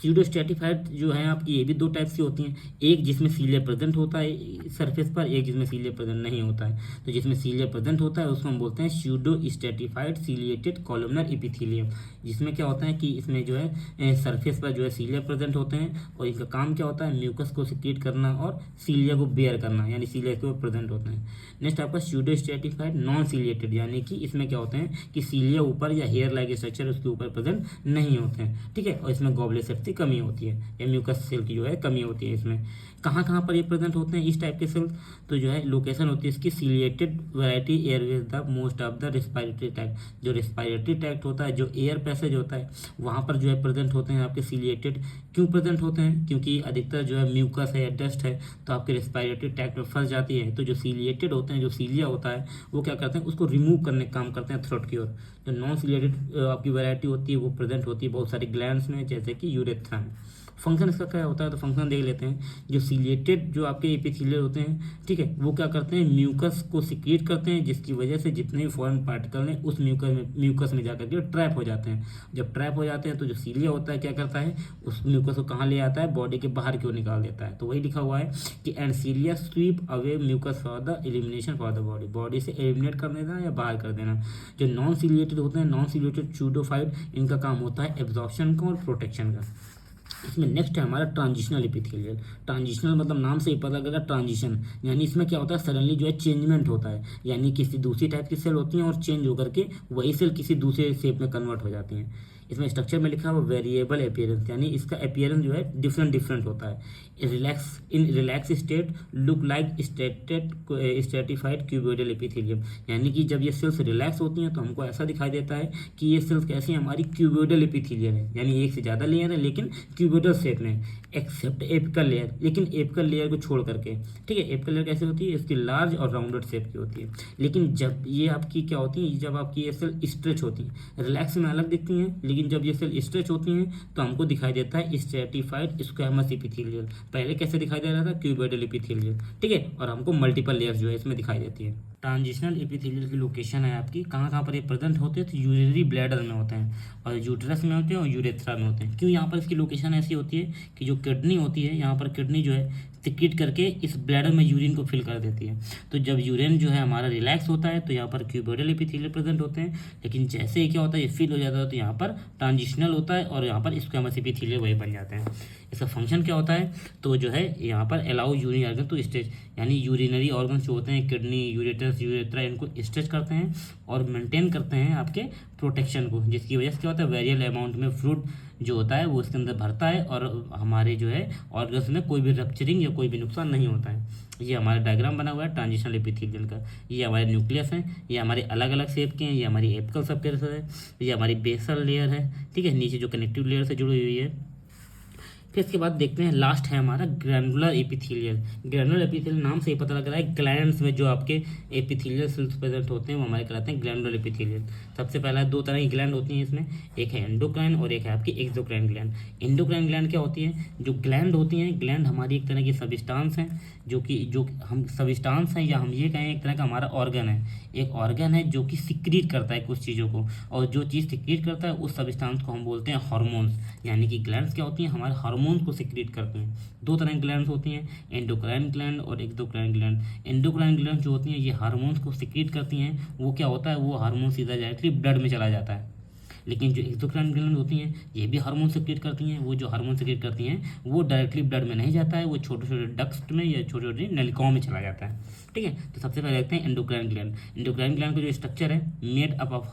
[SPEAKER 1] स्यूडो स्ट्रेटिफाइड जो है आपकी, ये भी दो टाइप की होती हैं, एक जिसमें सीलियर प्रेजेंट होता है सरफेस पर, एक जिसमें सीलियर प्रेजेंट नहीं होता है। तो जिसमें सीलियर प्रेजेंट होता है उसको हम बोलते हैं pseudo stratified ciliated columnar epithelium, जिसमें क्या होता है कि इसमें जो है सरफेस पर जो है सीलियर प्रेजेंट होते हैं और इनका काम क्या होता है, म्यूकस को सिक्रीट करना और सीलिया को बेयर करना, यानी सीलिया के प्रेजेंट होते हैं। नेक्स्ट आपका स्यूडो स्ट्रेटिफाइड नॉन सीलिएटेड, यानी कि इसमें क्या होते हैं कि सीलिया ऊपर या हेयर लाइक स्ट्रक्चर उसके ऊपर प्रेजेंट नहीं होते हैं, ठीक है, और इसमें गॉबलेट सेल्स की कमी होती है या म्यूकस सेल की जो है कमी होती है। इसमें कहाँ कहाँ पर ये प्रेजेंट होते हैं इस टाइप के सेल्स, तो जो है लोकेशन होती है इसकी ciliated variety Airways the most of the respiratory tract, जो रेस्पिरेटरी ट्रैक्ट होता है, जो एयर पैसेज होता है, वहाँ पर जो है प्रेजेंट होते हैं आपके सीलिएटेड। क्यों प्रेजेंट होते हैं? क्योंकि अधिकतर जो है म्यूकस है या डस्ट है तो आपके रेस्पिरेटरी ट्रैक्ट में फंस जाती है, तो जो सीलिएटेड होते हैं, जो सीलिया होता है, वो क्या करते हैं, उसको रिमूव करने का काम करते हैं थ्रोट की ओर। जो नॉन सीलिएटेड आपकी वैरायटी होती है वो प्रेजेंट होती है बहुत सारी ग्लैंड्स में, जैसे कि यूरेथ्रा में। फंक्शन इसका क्या होता है, तो फंक्शन देख लेते हैं। जो सीलिएटेड जो आपके एपिथेलियल होते हैं, ठीक है, वो क्या करते हैं, म्यूकस को सिक्रीट करते हैं, जिसकी वजह से जितने भी फॉरेन पार्टिकल हैं उस म्यूकस में जाकर के ट्रैप हो जाते हैं। जब ट्रैप हो जाते हैं तो जो सीलिया होता है क्या करता है, उस म्यूकस को कहाँ ले आता है, बॉडी के बाहर की ओर निकाल देता है। तो वही लिखा हुआ है कि and cilia sweep away mucus for the elimination for the body, body से एलिमिनेट कर देना या बाहर कर देना। जो नॉन सीलिएटेड होते हैं, नॉन सीलिएटेड स्यूडोफाइट, इनका काम होता है एब्जॉर्प्शन का और प्रोटेक्शन का। इसमें नेक्स्ट है हमारा ट्रांजिशनल एपिथेलियल। ट्रांजिशनल मतलब नाम से ही पता लगेगा ट्रांजिशन, यानी इसमें क्या होता है, सडनली जो है चेंजमेंट होता है, यानी किसी दूसरी टाइप की सेल होती हैं और चेंज होकर के वही सेल किसी दूसरे शेप में कन्वर्ट हो जाती हैं। इसमें स्ट्रक्चर में लिखा हुआ वेरिएबल अपीयरेंस, यानी इसका अपीयरेंस जो है डिफरेंट डिफरेंट होता है। इन relax state look like stratified cuboidal epithelium, यानी कि जब ये सेल्स रिलैक्स होती हैं तो हमको ऐसा दिखाई देता है कि ये सेल्स कैसी हमारी क्यूबोइडल एपिथेलियम है, यानी एक से ज़्यादा लेयर है लेकिन क्यूबोइडल शेप में, एक्सेप्ट एपिकल लेयर, लेकिन एपिकल लेयर को छोड़ करके, ठीक है। एपिकल लेयर कैसी होती है, इसकी लार्ज और राउंडेड शेप की होती है, लेकिन जब ये आपकी क्या होती है, जब आपकी ये सेल स्ट्रेच होती है, रिलैक्स में अलग दिखती हैं, लेकिन जब ये सेल स्ट्रेच होती हैं तो हमको दिखाई देता है स्ट्रेटिफाइड स्क्वैमस एपिथेलियल। पहले कैसे दिखाई दे रहा था, क्यूबोइडल एपिथेलियल, ठीक है, और हमको मल्टीपल लेयर्स जो है इसमें दिखाई देती है। ट्रांजिशनल एपिथेलियल की लोकेशन है आपकी कहाँ कहाँ पर ये प्रेजेंट होते हैं, तो यूरिनरी ब्लैडर में होते हैं और यूट्रस में होते हैं और यूरेथ्रा में होते हैं। क्यों यहाँ पर इसकी लोकेशन ऐसी होती है कि जो किडनी होती है, यहाँ पर किडनी जो है सिक्रीट करके इस ब्लैडर में यूरिन को फिल कर देती है। तो जब यूरिन जो है हमारा रिलैक्स होता है तो यहाँ पर क्यूबोइडल एपिथेलियल प्रेजेंट होते हैं, लेकिन जैसे ही क्या होता है ये फिल हो जाता है तो यहाँ पर ट्रांजिशनल होता है और यहाँ पर स्क्वैमस एपिथेलियल वही बन जाते हैं। इसका फंक्शन क्या होता है, तो जो है यहाँ पर allow urinary organ to stretch, यानी यूरिनरी ऑर्गन्स जो होते हैं किडनी, यूरेटस, यूरेथ्रा, इनको स्ट्रेच करते हैं और मेंटेन करते हैं आपके प्रोटेक्शन को, जिसकी वजह से क्या होता है, वेरियल अमाउंट में फ्लूइड जो होता है वो इसके अंदर भरता है और हमारे जो है ऑर्गन्स में कोई भी रप्चरिंग या कोई भी नुकसान नहीं होता है। ये हमारा डायग्राम बना हुआ है ट्रांजिशनल एपिथेलियल का। ये हमारे न्यूक्लियस हैं, ये हमारे अलग अलग शेप के हैं, ये हमारी एपिकल सबकेस है, ये हमारी बेसल लेयर है, ठीक है, नीचे जो कनेक्टिव लेयर से जुड़ी हुई है। फिर इसके बाद देखते हैं लास्ट है हमारा ग्रैनुलर एपिथेलियल। ग्रैनुलर एपिथेलियल नाम से ही पता लग रहा है ग्लैंड्स में जो आपके एपिथेलियल सेल्स प्रेजेंट होते हैं वो हमारे कहलाते हैं ग्रैनुलर एपिथेलियल। सबसे पहला 2 तरह की ग्लैंड होती हैं इसमें, एक है एंडोक्राइन और एक है आपकी एक्सोक्राइन ग्लैंड। एंडोक्राइन ग्लैंड क्या होती है? जो ग्लैंड होती हैं, ग्लैंड हमारी एक तरह की सबस्टांस हैं, जो हम सबस्टांस हैं, या हम ये कहें एक तरह का हमारा ऑर्गन है। एक ऑर्गन है जो कि सिक्रीट करता है कुछ चीज़ों को, और जो चीज़ सिक्रीट करता है उस सबस्टांस को हम बोलते हैं हार्मोन्स। यानी कि ग्लैंड्स क्या होती हैं? हमारे हार्मोन्स को सिक्रीट करती हैं। 2 तरह की ग्लैंड्स होती हैं, एंडोक्राइन ग्लैंड और एक्सोक्राइन ग्लैंड। एंडोक्राइन ग्लैंड जो होती हैं ये हार्मोन्स को सिक्रीट करती हैं। वो क्या होता है? वो हार्मोन सीधा डायरेक्टली ब्लड में चला जाता है। लेकिन जो एक्सोक्राइन ग्लैंड होती हैं ये भी हार्मोन सिक्रीट करती हैं। वो जो हार्मोन सिक्रीट करती हैं वो डायरेक्टली ब्लड में नहीं जाता है, वो छोटे छोटे डक्ट में या छोटे छोटे नलिकाओं में चला जाता है। ठीक है, तो सबसे पहले देखते हैं एंडोक्राइन ग्लैंड। एंडोक्राइन ग्लैंड का जो स्ट्रक्चर है made up of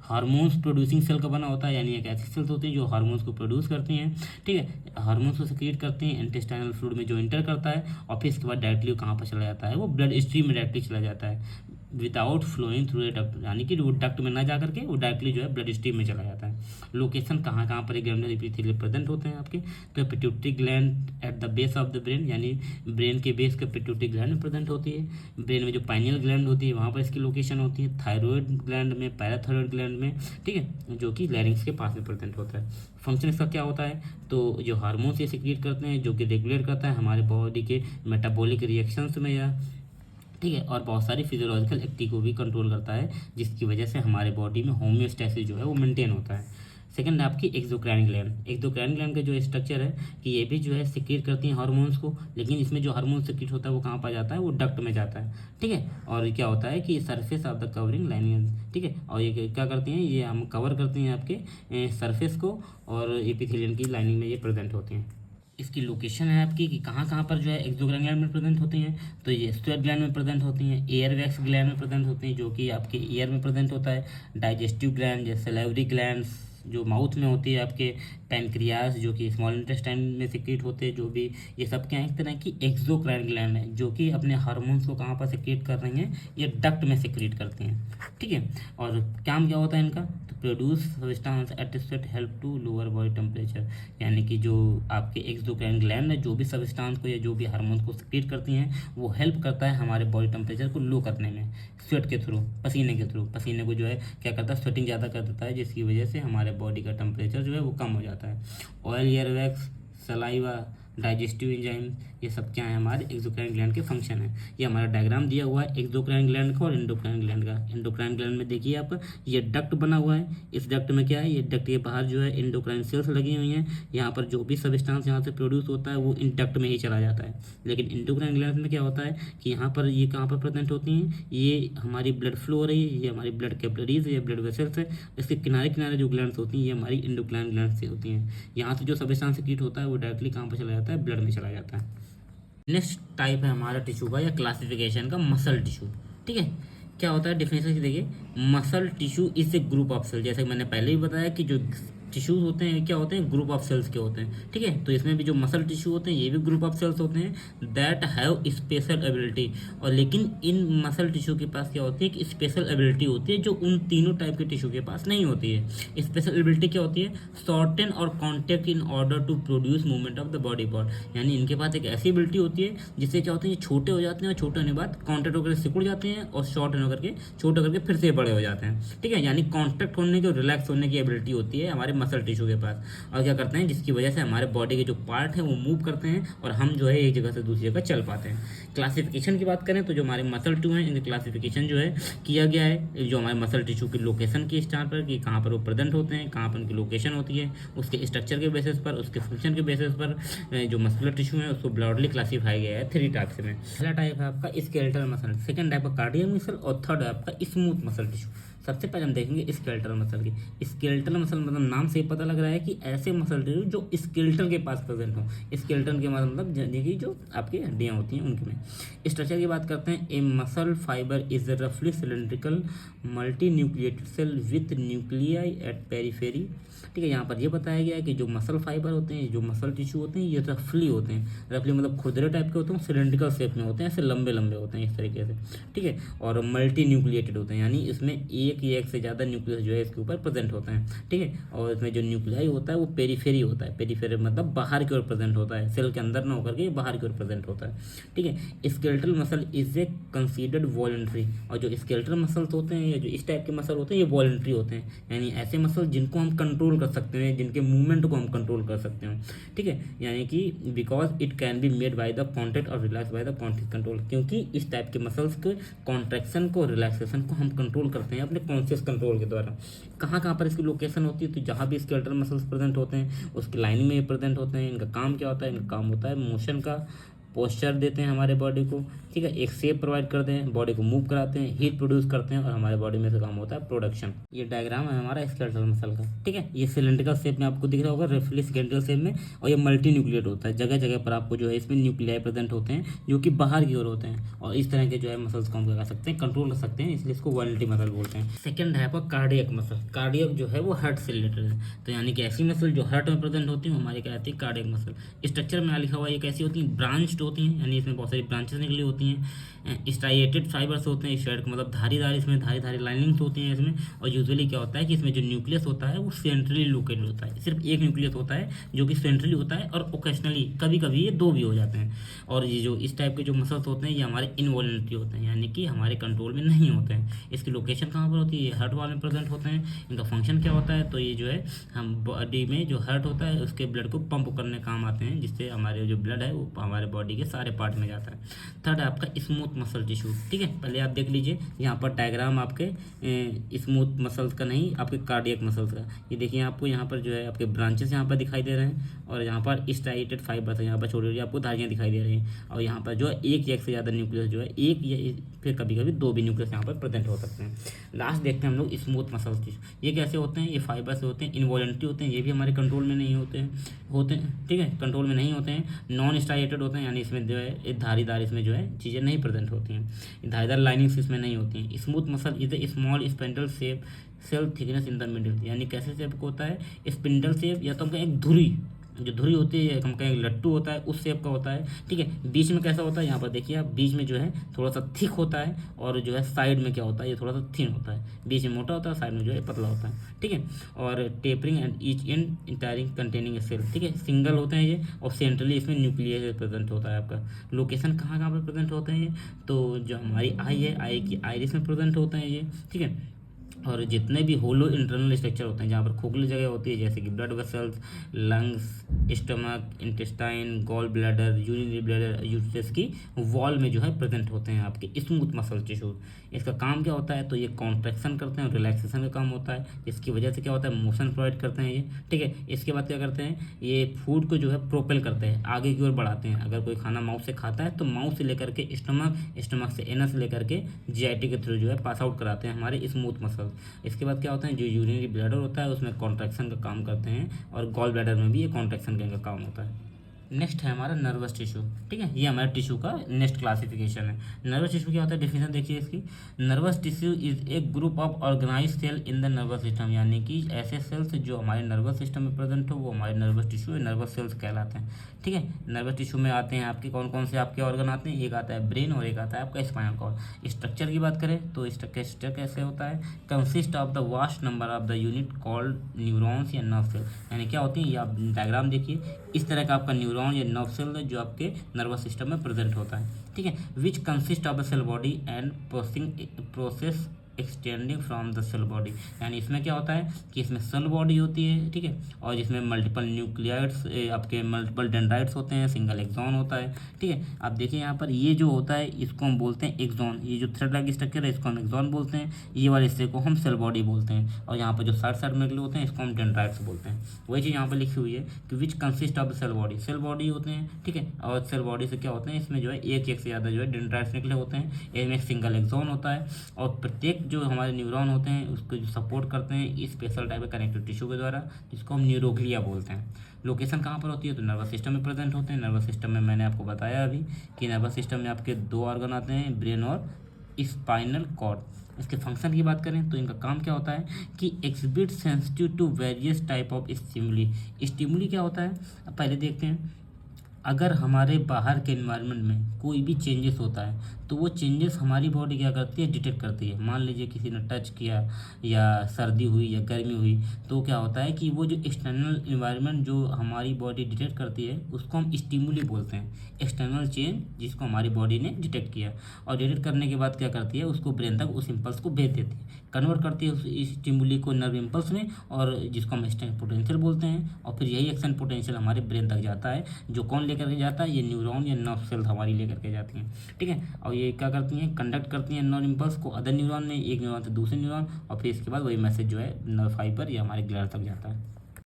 [SPEAKER 1] hormones producing cell का बना होता है। यानी एक ऐसी सेल्स होती हैं जो हार्मोन्स को प्रोड्यूस करती हैं। ठीक है, हार्मोन्स को सिक्रीट करती हैं, इंटेस्टाइनल फ्लूइड में जो इंटर करता है, और फिर इसके बाद डायरेक्टली कहाँ पर चला जाता है? वो ब्लड स्ट्रीम में डायरेक्टली चला जाता है without flowing through a duct. यानी कि वो डक्ट में ना जा करके वो डायरेक्टली जो है ब्लड स्ट्रीम में चला जाता है। लोकेशन कहाँ कहाँ पर ग्लैंडुलर एपिथेलियल प्रेजेंट होते हैं आपके? तो pituitary gland at the base of the brain, यानी ब्रेन के बेस के पिट्यूटरी ग्लैंड में प्रेजेंट होती है। ब्रेन में जो पाइनियल ग्लैंड होती है वहाँ पर इसकी लोकेशन होती है। थायराइड ग्लैंड में, पैराथायराइड ग्लैंड में, ठीक है, जो कि लैरिंक्स के पास में प्रेजेंट होता है। फंक्शन इसका क्या होता है? तो जो हार्मोन्स ये सिक्रीट करते हैं जो कि रेगुलेट करता है हमारे बॉडी के मेटाबॉलिक रिएक्शंस में, या ठीक है, और बहुत सारी फिजियोलॉजिकल एक्टिविटी को भी कंट्रोल करता है, जिसकी वजह से हमारे बॉडी में होम्योस्टैसिस जो है वो मेंटेन होता है। सेकंड है आपकी एक्सोक्राइन ग्लैंड। एक्सोक्राइन ग्लैंड का जो स्ट्रक्चर है कि ये भी जो है सिक्रीट करती हैं हार्मोन्स को, लेकिन इसमें जो हार्मोन सिक्रीट होता है वो कहाँ पर जाता है? वो डक्ट में जाता है। ठीक है, और क्या होता है कि surface of the covering lining, ठीक है, और ये क्या करती हैं? ये हम कवर करती हैं आपके सरफेस को, और एपिथेलियम की लाइनिंग में ये प्रेजेंट होती हैं। इसकी लोकेशन है आपकी कि कहाँ कहाँ पर जो है एक्सोक्राइन ग्लैंड में प्रेजेंट होती हैं। तो ये स्वेट ग्लैंड में प्रेजेंट होती हैं, एयर वैक्स ग्लैंड में प्रेजेंट होती हैं जो कि आपके ईयर में प्रेजेंट होता है, डाइजेस्टिव ग्लैंड जैसे सैलिवरी ग्लैंड्स जो माउथ में होती है, आपके पैनक्रियास जो कि स्मॉल इंटेस्टाइन में सिक्रीट होते हैं, जो भी ये सब क्या है एक तरह की एक्सोक्राइन ग्लैंड है जो कि अपने हार्मोन्स को कहाँ पर सिक्रीट कर रही हैं? ये डक्ट में सिक्रीट करती हैं। ठीक है, और काम क्या होता है इनका? तो produce substance at sweat help to lower body temperature. यानी कि जो आपके एक्सोक्राइन ग्लैंड है जो भी सब्सटेंस को या जो भी हार्मोन्स को सिक्रीट करती हैं वो हेल्प करता है हमारे बॉडी टेम्परेचर को लो करने में, स्वेट के थ्रू, पसीने के थ्रू। पसीने को जो है क्या करता है? स्वेटिंग ज़्यादा कर देता है, जिसकी वजह से हमारे बॉडी का टेम्परेचर जो है वो कम हो जाता है। Oil, air wax, saliva, digestive enzyme, ये सब क्या है? हमारे एक्सोक्राइन ग्लैंड के फंक्शन है। ये हमारा डायग्राम दिया हुआ है एक्सोक्राइन ग्लैंड का और एंडोक्राइन ग्लैंड का। एंडोक्राइन ग्लैंड में देखिए आप, ये डक्ट बना हुआ है। इस डक्ट में क्या है? ये डक्ट के बाहर जो है एंडोक्राइन सेल्स लगी हुई हैं। यहाँ पर जो भी सब्सटेंस यहाँ से प्रोड्यूस होता है वो इन डक्ट में ही चला जाता है। लेकिन एंडोक्राइन ग्लैंड में क्या होता है कि यहाँ पर ये कहाँ पर प्रेजेंट होती हैं? ये हमारी ब्लड फ्लो हो रही है, ये हमारी ब्लड कैपिलरीज है, ब्लड वेसल्स है, इसके किनारे किनारे जो ग्लैंड्स होती हैं ये हमारी एंडोक्राइन ग्लैंड से होती हैं। यहाँ से जो सब्सटेंस सिक्रीट होता है वो डायरेक्टली कहाँ पर चला जाता है? ब्लड में चला जाता है। नेक्स्ट टाइप है हमारा टिश्यू का या क्लासिफिकेशन का मसल टिश्यू। ठीक है, क्या होता है डिफिनेशन देखिए, muscle tissue is a group of cell. जैसे मैंने पहले भी बताया कि जो टिश्यूज होते हैं क्या होते हैं? ग्रुप ऑफ सेल्स के होते हैं। ठीक है, तो इसमें भी जो मसल टिश्यू होते हैं ये भी ग्रुप ऑफ सेल्स होते हैं दैट हैव स्पेशल एबिलिटी। और लेकिन इन मसल टिश्यू के पास क्या होती है कि स्पेशल एबिलिटी होती है जो उन तीनों टाइप के टिश्यू के पास नहीं होती है। स्पेशल एबिलिटी क्या होती है? Shorten or contract in order to produce movement of the body part. यानी इनके पास एक ऐसी एबिलिटी होती है जिससे क्या होते हैं? ये छोटे हो जाते हैं और छोटे होने के बाद कॉन्टैक्ट होकर सिकुड़ जाते हैं और शॉर्ट होकर के छोटे होकर के फिर से बड़े हो जाते हैं। ठीक है, यानी कॉन्टैक्ट होने की और रिलैक्स होने की एबिलिटी होती है हमारे मसल टिश्यू के पास। और क्या करते हैं? जिसकी वजह से हमारे बॉडी के जो पार्ट हैं वो मूव करते हैं और हम जो है एक जगह से दूसरी जगह चल पाते हैं। क्लासिफिकेशन की बात करें तो जो हमारे मसल टिश्यू हैं इनकी क्लासिफिकेशन जो है किया गया है जो हमारे मसल टिश्यू की लोकेशन के स्टार पर कि कहाँ पर वो प्रेजेंट होते हैं, कहाँ पर उनकी लोकेशन होती है, उसके स्ट्रक्चर के बेसिस पर, उसके फंक्शन के बेसिस पर जो मस्कुलर टिश्यू है उसको ब्रॉडली क्लासीफाई गया है 3 टाइप्स में। पहला टाइप है आपका स्केलेटल मसल, सेकंड टाइप का कार्डियक मसल और थर्ड है आपका स्मूथ मसल टिश्यू। सबसे पहले हम देखेंगे स्केलेटल मसल की। स्केलेटल मसल मतलब नाम से पता लग रहा है कि ऐसे मसल टिश्यू जो स्केलेटल के पास प्रेजेंट हो। स्केलेटल के मतलब देखिए जो आपकी हड्डियाँ होती हैं उनके में। स्ट्रक्चर की बात करते हैं, ए मसल फाइबर इज रफली cylindrical multi nucleated cell with nuclei at periphery. ठीक है, यहाँ पर ये बताया गया है कि जो मसल फाइबर होते हैं, जो मसल टिश्यू होते हैं, ये रफली होते हैं। रफली मतलब खुरदरे टाइप के होते हैं, सिलेंड्रिकल शेप में होते हैं, ऐसे लंबे लंबे होते हैं इस तरीके से। ठीक है, और मल्टी न्यूक्लिएटेड होते हैं, यानी इसमें एक एक या एक से ज़्यादा न्यूक्लियस जो है इसके ऊपर प्रेजेंट होते हैं, ठीक है। और इसमें जो न्यूक्लियाई होता है वो पेरीफेरी होता है, पेरीफेरी मतलब बाहर की ओर प्रेजेंट होता है, सेल के अंदर ना होकर के बाहर की ओर प्रेजेंट होता है, ठीक है। Skeletal muscle is A considered voluntary, और जो स्केलेटल मसल्स होते हैं या जो इस टाइप के मसल होते हैं ये वॉलंटरी होते हैं, यानी ऐसे मसल जिनको हम कंट्रोल कर सकते हैं, जिनके मूवमेंट को हम कंट्रोल कर सकते हैं, ठीक है। यानी कि because it can be made by the contact और relax by the conscious control, क्योंकि इस टाइप के मसल्स के कॉन्ट्रैक्शन को, रिलैक्सेशन को हम कंट्रोल करते हैं अपने कॉन्शियस कंट्रोल के द्वारा। कहाँ कहाँ पर इसकी लोकेशन होती है, तो जहाँ भी स्केलेटल मसल्स प्रेजेंट होते हैं उसकी लाइनिंग में प्रेजेंट होते हैं। इनका काम क्या होता है, इनका काम होता है मोशन का, पोस्चर देते हैं हमारे बॉडी को, ठीक है, एक शेप प्रोवाइड करते हैं, बॉडी को मूव कराते हैं, हीट प्रोड्यूस करते हैं, और हमारे बॉडी में से काम होता है प्रोडक्शन। ये डायग्राम है हमारा स्केलेटल मसल का, ठीक है। ये सिलेंड्रिकल शेप में आपको दिख रहा होगा, रफली सिलेंड्रिकल शेप में, और ये मल्टी न्यूक्लिएट होता है। जगह जगह पर आपको जो है इसमें न्यूक्लियाई प्रेजेंट होते हैं जो कि बाहर की ओर होते हैं, और इस तरह के जो है मसल्स को हम क्या कर सकते हैं, कंट्रोल कर सकते हैं, इसलिए इसको वॉलंटरी मसल बोलते हैं। सेकंड है आपका कार्डियक मसल। कार्डियक जो है वो हार्ट से रिलेटेड है, तो यानी कि ऐसी मसल जो हार्ट में प्रेजेंट होती है हमारी क्या कहती है, कार्डियक मसल। स्ट्रक्चर में लिखा हुआ ये कैसी होती है, ब्रांच्ड होती हैं, यानी इसमें बहुत सारी ब्रांचेस निकली होती हैं। स्ट्राइएटेड फाइबर्स होते हैं, स्ट्राइड का मतलब धारीदार, इसमें धारी लाइनिंग्स होती हैं इसमें। और यूजुअली क्या होता है कि इसमें जो न्यूक्लियस होता है वो सेंट्रली लोकेटेड होता है, सिर्फ एक न्यूक्लियस होता है जो कि सेंट्रली होता है, और ओकेशनली कभी कभी ये दो भी हो जाते हैं। और ये जो इस टाइप के जो मसल्स होते हैं ये हमारे इनवॉलंटरी होते हैं, यानी कि हमारे कंट्रोल में नहीं होते हैं। इसकी लोकेशन कहाँ पर होती है, ये हार्ट वाल में प्रेजेंट होते हैं। इनका फंक्शन क्या होता है, तो ये जो है हम बॉडी में जो हार्ट होता है उसके ब्लड को पंप करने काम आते हैं, जिससे हमारे जो ब्लड है वो हमारे बॉडी के सारे पार्ट में जाता है। थर्ड है आपका स्मूथ मसल टिश्यू, ठीक है। पहले आप देख लीजिए यहाँ पर डायग्राम आपके स्मूथ मसल्स का नहीं, आपके कार्डियक मसल्स का। ये देखिए आपको यहाँ पर जो है आपके ब्रांचेस यहाँ पर दिखाई दे रहे हैं, और यहाँ पर स्ट्राइएटेड फाइबर्स है, यहाँ पर छोटी छोटी आपको धारियाँ दिखाई दे रही हैं, और यहाँ पर जो है एक या एक से ज़्यादा न्यूक्लियस जो है, एक या फिर कभी कभी दो भी न्यूक्लियस यहाँ पर प्रेजेंट हो सकते हैं। लास्ट देखते हैं हम लोग स्मूथ मसल्स टिश्यू। ये कैसे होते हैं, ये फाइबर से होते हैं, इनवॉलंटरी होते हैं, ये भी हमारे कंट्रोल में नहीं होते हैं, ठीक है, कंट्रोल में नहीं होते हैं। नॉन स्ट्राइएटेड होते हैं, यानी इसमें जो है धारीदार, इसमें जो है चीज़ें नहीं प्रेजेंट होती हैं, धारीदार लाइनिंग्स इसमें नहीं होती हैं। Smooth muscle is a small spindle shape cell thickness in the middle, यानी कैसे शेप को होता है, स्पिंडल शेप, या तो हम कहें एक धुरी, जो धुरी होती है हम कहें लट्टू होता है, उस शेप का होता है, ठीक है। बीच में कैसा होता है, यहाँ पर देखिए आप, बीच में जो है थोड़ा सा थिक होता है, और जो है साइड में क्या होता है, ये थोड़ा सा थिन होता है, बीच में मोटा होता है, साइड में जो है पतला होता है, ठीक है। और tapering and each end entering containing a cell, ठीक है, सिंगल होते हैं ये, और सेंट्रली इसमें न्यूक्लियस प्रेजेंट होता है आपका। लोकेशन कहाँ कहाँ पर प्रेजेंट होते हैं ये, तो जो हमारी आई है, आई की आइरिस में प्रेजेंट होते हैं ये, ठीक है। और जितने भी होलो इंटरनल स्ट्रक्चर होते हैं जहाँ पर खोखली जगह होती है, जैसे कि blood vessels, lungs, stomach, intestine, gall bladder, urinary bladder, uterus की वॉल में जो है प्रेजेंट होते हैं आपके स्मूथ मसल टिश्यू। इसका काम क्या होता है, तो ये कॉन्ट्रैक्शन करते हैं और रिलैक्सेशन का काम होता है, इसकी वजह से क्या होता है, मोशन प्रोवाइड करते हैं ये, ठीक है। इसके बाद क्या करते हैं, ये फूड को जो है प्रोपेल करते हैं, आगे की ओर बढ़ाते हैं। अगर कोई खाना माउथ से खाता है तो माउथ से लेकर के स्टमक, स्टमक से एनस लेकर के जीआईटी के थ्रू जो है पास आउट कराते हैं हमारे स्मूथ मसल। इसके बाद क्या होता है, जो यूरिनरी ब्लैडर होता है उसमें कॉन्ट्रैक्शन का काम करते हैं, और गॉल ब्लैडर में भी ये कॉन्ट्रैक्शन का काम होता है। नेक्स्ट है हमारा नर्वस टिश्यू, ठीक है, ये हमारा टिश्यू का नेक्स्ट क्लासिफिकेशन है। नर्वस टिश्यू क्या होता है, डेफिनेशन देखिए इसकी। Nervous tissue is a group of organize cell in the nervous system, यानी कि ऐसे सेल्स जो हमारे नर्वस सिस्टम में प्रेजेंट हो वो हमारे नर्वस टिश्यू या नर्वस सेल्स कहलाते हैं, ठीक है। नर्वस टिश्यू में आते हैं आपके कौन कौन से आपके ऑर्गन आते हैं, एक आता है ब्रेन और एक आता है आपका स्पाइनल कॉर्ड। स्ट्रक्चर की बात करें तो स्ट्रक्चर कैसे होता है, consist of the vast number of the unit called neurons या नर्व सेल, यानी क्या होती है, ये आप डायग्राम देखिए, इस तरह का आपका न्यूरॉन या नर्व सेल जो आपके नर्वस सिस्टम में प्रेजेंट होता है, ठीक है। Which consist of the cell body and process extending from the cell body, यानी इसमें क्या होता है कि इसमें सेल बॉडी होती है, ठीक है, और जिसमें मल्टीपल न्यूक्लियाइड्स, आपके मल्टीपल डेंड्राइट्स होते हैं, सिंगल एक्सॉन होता है, ठीक है। आप देखिए यहाँ पर ये जो होता है इसको हम बोलते हैं एक्सॉन, ये जो थ्रेड लाइक स्ट्रक्चर है इसको हम एक्सॉन बोलते हैं, ये वाले हिस्से को हम सेल बॉडी बोलते हैं, और यहाँ पर जो साइड साइड में निकले होते हैं इसको हम डेंड्राइट्स बोलते हैं। वही चीज़ यहाँ पर लिखी हुई है कि which consist of the cell body, cell body होते हैं, ठीक है, और सेल बॉडी से क्या होते हैं, इसमें जो है एक से ज़्यादा जो है डेंड्राइट्स निकले होते हैं, इसमें एक सिंगल एक्सॉन होता है, और प्रत्येक जो हमारे न्यूरॉन होते हैं उसको जो सपोर्ट करते हैं स्पेशल टाइप के कनेक्टिव टिश्यू के द्वारा, जिसको हम न्यूरोग्लिया बोलते हैं। लोकेशन कहाँ पर होती है, तो नर्वस सिस्टम में प्रेजेंट होते हैं। नर्वस सिस्टम में मैंने आपको बताया अभी कि नर्वस सिस्टम में आपके दो ऑर्गन आते हैं, ब्रेन और स्पाइनल कॉर्ड। इसके फंक्शन की बात करें तो इनका काम क्या होता है कि exhibit sensitive to various type of stimuli. Stimuli क्या होता है, अब पहले देखते हैं। अगर हमारे बाहर के एनवायरनमेंट में कोई भी चेंजेस होता है तो वो चेंजेस हमारी बॉडी क्या करती है, डिटेक्ट करती है। मान लीजिए किसी ने टच किया या सर्दी हुई या गर्मी हुई, तो क्या होता है कि वो जो एक्सटर्नल इन्वायरमेंट जो हमारी बॉडी डिटेक्ट करती है उसको हम स्टिमुली बोलते हैं, एक्सटर्नल चेंज जिसको हमारी बॉडी ने डिटेक्ट किया, और डिटेक्ट करने के बाद क्या करती है, उसको ब्रेन तक उस इम्पल्स को भेज देती है, कन्वर्ट करती है उस स्टिमुली को नर्व इम्पल्स में, और जिसको हम एक्शन पोटेंशियल बोलते हैं, और फिर यही एक्शन पोटेंशियल हमारे ब्रेन तक जाता है, जो कौन लेकर के जाता है, ये न्यूरॉन या नर्व सेल्स हमारी लेकर के जाती हैं, ठीक है। और ये क्या करती हैं, कंडक्ट करती हैं नर्व इम्पल्स को अदर न्यूरॉन में, एक न्यूरॉन से दूसरे न्यूरॉन, और फिर इसके बाद वही मैसेज जो है नर्व फाइबर या हमारे ग्लैंड तक जाता है।